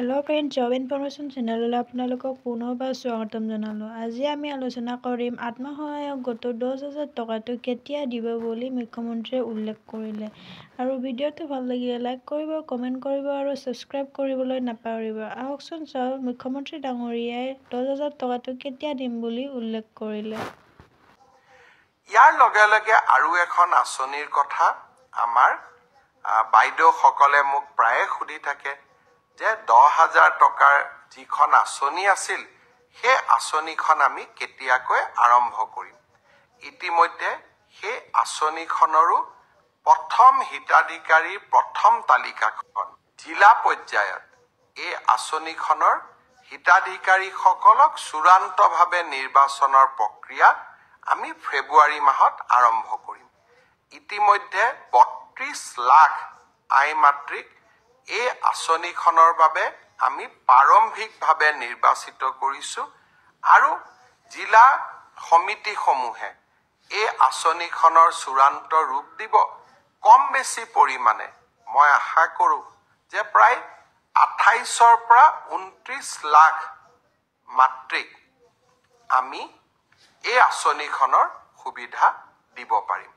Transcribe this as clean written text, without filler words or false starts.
Hello' friend, job information চেনেললৈ আপোনালোকক পুনৰবাৰ স্বাগতম জনালোঁ। আজি আমি আলোচনা কৰিম আত্মসহায়ক গোটৰ 10,000 টকাটো কেতিয়া দিব বুলি মুখ্যমন্ত্ৰীয়ে উল্লেখ কৰিলে। আৰু ভিডিঅ'টো ভাল লাগিলে লাইক কৰিব, কমেণ্ট কৰিব আৰু ছাবস্ক্ৰাইব কৰিবলৈ নাপাহৰিব। আহকচোন চাওঁ মুখ্যমন্ত্ৰী ডাঙৰীয়াই 10,000 টকাটো কেতিয়া দিম বুলি উল্লেখ কৰিলে। ইয়াৰ লগে লগে আৰু এখন আঁচনিৰ কথা আমাৰ বাইদেউসকলে মোক প্ৰায়ে সুধি থাকে যে 10,000 টকাৰ যিখন আঁচনি আছিল সেই আঁচনিখন আমি কেতিয়াকৈ আৰম্ভ কৰিম। ইতিমধ্যে সেই আঁচনিখনৰো প্ৰথম হিতাধিকাৰীৰ প্ৰথম তালিকাখন জিলা পৰ্যায়ত এই আঁচনিখনৰ হিতাধিকাৰীসকলক চূড়ান্তভাৱে নিৰ্বাচনৰ প্ৰক্ৰিয়া আমি ফেব্ৰুৱাৰী মাহত আৰম্ভ কৰিম। ইতিমধ্যে 32 লাখ আই মাতৃক এই আঁচনিখনৰ বাবে আমি প্ৰাৰম্ভিকভাৱে নিৰ্বাচিত কৰিছোঁ আৰু জিলা সমিতিসমূহে এই আঁচনিখনৰ চূড়ান্ত ৰূপ দিব। কম বেছি পৰিমাণে মই আশা কৰোঁ যে প্ৰায় 28ৰ পৰা 29 লাখ মাতৃক আমি এই আঁচনিখনৰ সুবিধা দিব পাৰিম।